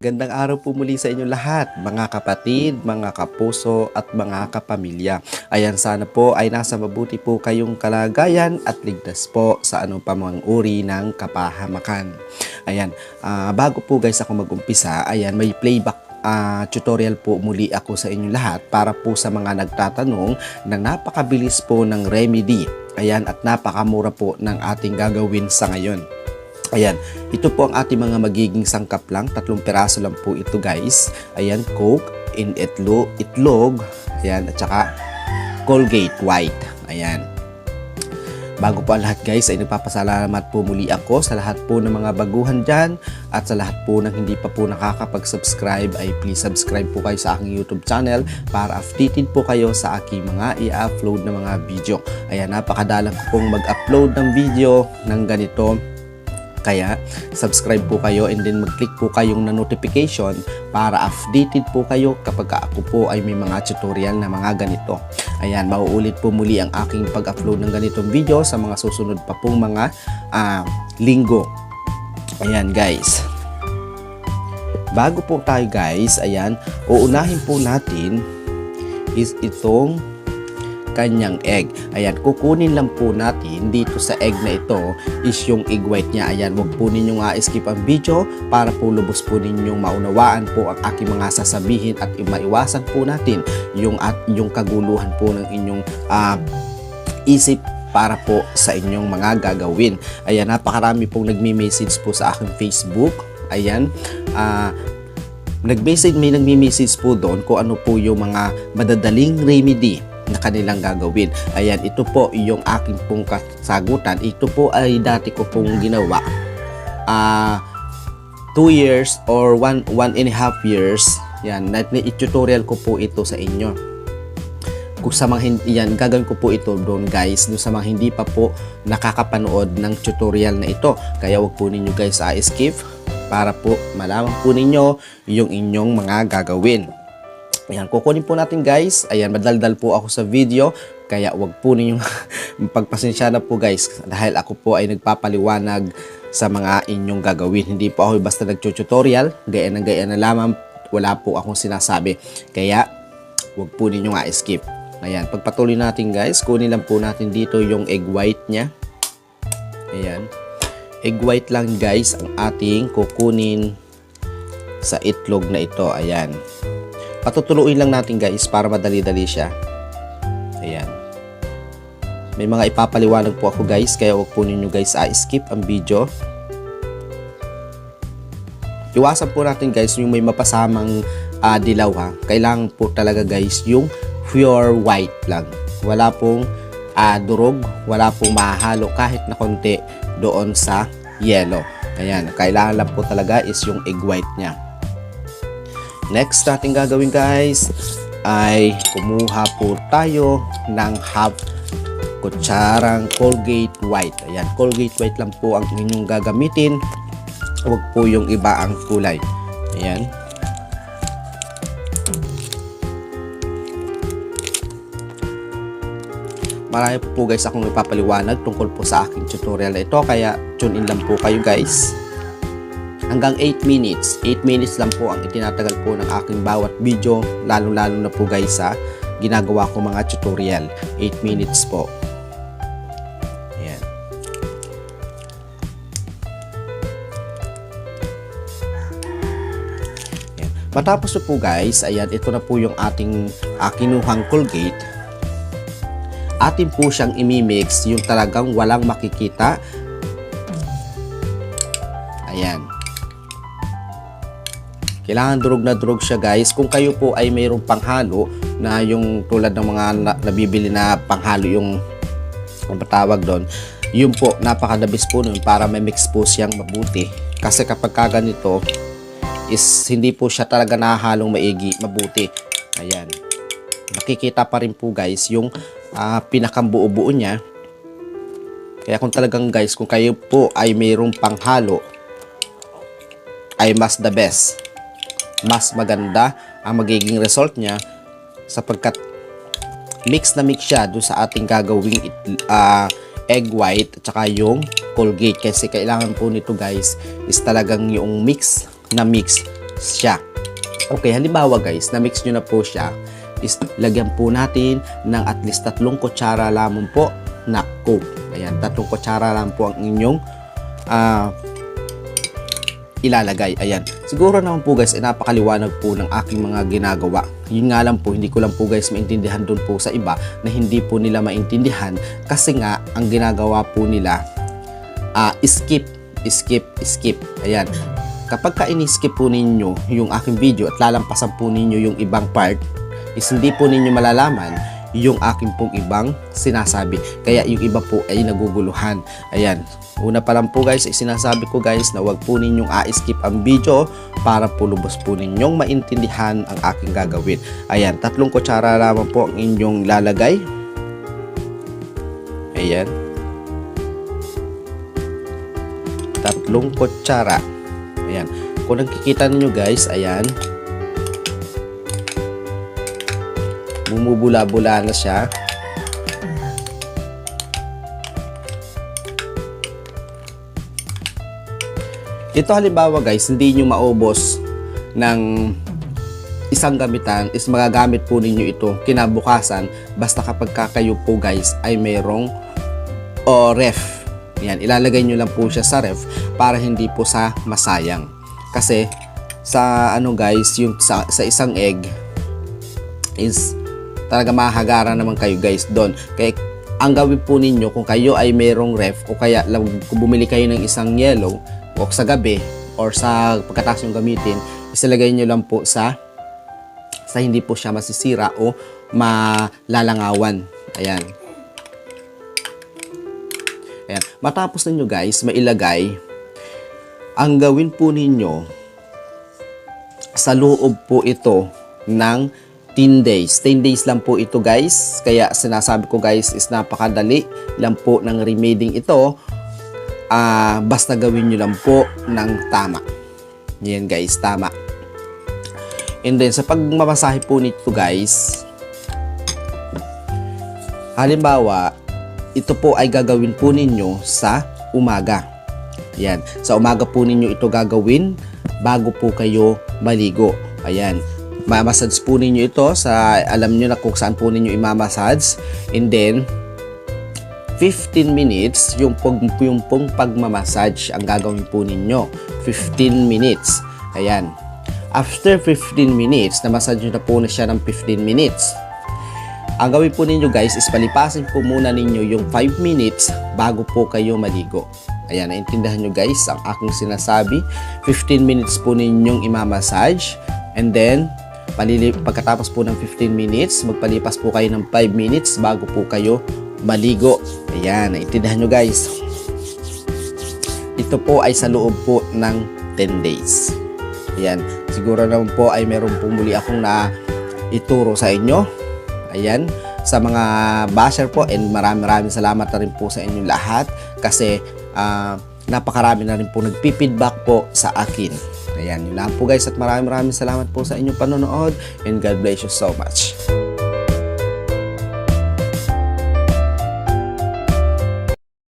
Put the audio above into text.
Gandang araw po muli sa inyo lahat, mga kapatid, mga kapuso at mga kapamilya. Ayan, sana po ay nasa mabuti po kayong kalagayan at ligtas po sa anumang uri ng kapahamakan. Ayan, bago po guys ako mag-umpisa, ayan, may playback tutorial po muli ako sa inyo lahat para po sa mga nagtatanong ng napakabilis po ng remedy. Ayan, at napakamura po ng ating gagawin sa ngayon. Ayan, ito po ang ating mga magiging sangkap lang. 3 piraso lang po ito guys. Ayan, Coke, itlog, ayan, at saka Colgate White. Ayan. Bago po ang lahat guys, ay nagpapasalamat po muli ako sa lahat po ng mga baguhan dyan. At sa lahat po ng hindi pa po nakakapag-subscribe, ay please subscribe po kayo sa aking YouTube channel para updated po kayo sa aking mga i-upload na mga video. Ayan, napakadalang ko pong mag-upload ng video ng ganito. Kaya subscribe po kayo and then mag-click po kayong na notification para updated po kayo kapag ako po ay may mga tutorial na mga ganito. Ayan, mauulit po muli ang aking pag-upload ng ganitong video sa mga susunod pa pong mga linggo. Ayan guys. Bago po tayo guys, ayan, uunahin po natin is itong kanyang egg. Ayan, kukunin lang po natin dito sa egg na ito is yung egg white niya. Ayan, wag po ninyong skip ang video para po lubos po ninyong maunawaan po ang aking mga sasabihin at maiwasan po natin yung kaguluhan po ng inyong isip para po sa inyong mga gagawin. Ayan, napakarami pong nagme-message po sa aking Facebook. Ayan, may nagme-message po doon kung ano po yung mga madadaling remedy na kanilang gagawin. Ayan, ito po yung aking pong kasagutan. Ito po ay dati ko pong ginawa 2 years or 1.5 years. Yan, i-tutorial ko po ito sa inyo. Kung sa mga yan, gagawin ko po ito doon guys, doon sa mga hindi pa po nakakapanood ng tutorial na ito. Kaya wag po ninyo guys skip para po malaman po ninyo yung inyong mga gagawin. Ayan, kukunin po natin guys. Ayan, madaldal po ako sa video. Kaya wag po ninyong pagpasensya na po guys. Dahil ako po ay nagpapaliwanag sa mga inyong gagawin. Hindi po ako basta nag-tutorial. Gaya na lamang. Wala po akong sinasabi. Kaya wag po ninyong skip. Ayan, pagpatuloy natin guys. Kunin lang po natin dito yung egg white nya. Ayan. Egg white lang guys ang ating kukunin sa itlog na ito. Ayan. Patutuluin lang natin guys para madali-dali siya. Ayan. May mga ipapaliwanag po ako guys, kaya wag po ninyo guys skip ang video. Iwasan po natin guys yung may mapasamang dilaw ha. Kailangan po talaga guys yung pure white lang. Wala pong durog, wala pong mahalo kahit na konti doon sa yellow. Ayan, kailangan lang po talaga is yung egg white nya. Next natin gagawin guys ay kumuha po tayo ng half kutsarang Colgate White. Ayan, Colgate White lang po ang inyong gagamitin. Huwag po yung iba ang kulay. Ayan. Marami po guys akong ipapaliwanag tungkol po sa aking tutorial na ito. Kaya tune in lang po kayo guys. Hanggang 8 minutes. 8 minutes lang po ang itinatagal po ng aking bawat video. Lalo-lalo na po guys sa ginagawa ko mga tutorial. 8 minutes po. Ayan. Ayan. Matapos po guys, ayan, ito na po yung ating kinuhang Colgate. Atin po siyang imimix yung talagang walang makikita. Ayan. Kailangan durog na durog siya guys. Kung kayo po ay mayroong panghalo na yung tulad ng mga nabibili na panghalo yung patawag doon, yun po, napakadabis po nun para may mix po siyang mabuti. Kasi kapag kaganito is hindi po siya talaga nahalong mabuti. Ayan. Nakikita pa rin po guys yung pinakambuo-buo niya. Kaya kung talagang guys, kung kayo po ay mayroong panghalo, ay mas the best. Mas maganda ang magiging result niya sapagkat mix na mix siya doon sa ating gagawing egg white at saka yung Colgate. Kasi kailangan po nito guys is talagang yung mix na mix siya. Okay, halimbawa guys, na-mix nyo na po siya, is lagyan po natin ng at least 3 kutsara lamang po na Coke. Ayan, 3 kutsara lang po ang inyong ilalagay. Ayan, siguro naman po guys, napakaliwanag po ng aking mga ginagawa. Yun nga lang po, hindi ko lang po guys maintindihan doon po sa iba na hindi po nila maintindihan kasi nga ang ginagawa po nila skip. Ayan, kapag ka-in-skip po ninyo yung aking video at lalampasan po ninyo yung ibang part, is hindi po ninyo malalaman yung aking pong ibang sinasabi. Kaya yung iba po ay naguguluhan. Ayan, una pa lang po guys, sinasabi ko guys na wag po ninyong skip ang video para po lubos po ninyong maintindihan ang aking gagawin. Ayan, 3 kutsara lamang po ang inyong lalagay. Ayan, 3 kutsara. Ayan, kung nakikita niyo guys, ayan, bumubula-bula na siya. Ito halimbawa guys, hindi nyo maubos ng isang gamitan, is magagamit po ninyo ito kinabukasan basta kapag kayo po guys ay mayroong ref. Yan, ilalagay nyo lang po siya sa ref para hindi po sa masayang. Kasi sa guys, yung sa isang egg is talaga mahagara naman kayo guys doon. Kaya ang gawin po ninyo kung kayo ay mayroong ref o kaya kung bumili kayo ng isang yellow o sa gabi or sa pagkatapos yung gamitin, isalagay nyo lang po sa hindi po siya masisira o malalangawan. Ayan. Ayan. Matapos ninyo guys mailagay, ang gawin po ninyo, sa loob po ito ng 10 days. 10 days lang po ito guys. Kaya sinasabi ko guys is napakadali lang po ng remedying ito. Basta gawin nyo lang po ng tama. Yan guys, tama. And then sa pagmamasahe po nito guys, halimbawa, ito po ay gagawin po ninyo sa umaga. Ayan, sa umaga po ninyo ito gagawin bago po kayo maligo. Ayan, mamassage po ninyo ito sa, alam nyo na kung saan po ninyo imamassage. And then 15 minutes yung pong pagmamassage ang gagawin po ninyo. 15 minutes. Ayan, after 15 minutes, na-massage nyo na po na siya ng 15 minutes. Ang gawin po ninyo guys is palipasin po muna ninyo yung 5 minutes bago po kayo maligo. Ayan, naintindihan nyo guys ang aking sinasabi. 15 minutes po ninyong imamassage. And then, pagkatapos po ng 15 minutes, magpalipas po kayo ng 5 minutes bago po kayo maligo. Ayan, naintindihan nyo guys. Ito po ay sa loob po ng 10 days. Ayan, siguro naman po ay meron po muli akong na ituro sa inyo. Ayan, sa mga basher po, and maraming salamat na rin po sa inyong lahat kasi napakarami na rin po nagpi-feedback po sa akin. Ayan, yun lang po guys, at maraming salamat po sa inyong panonood, and God bless you so much.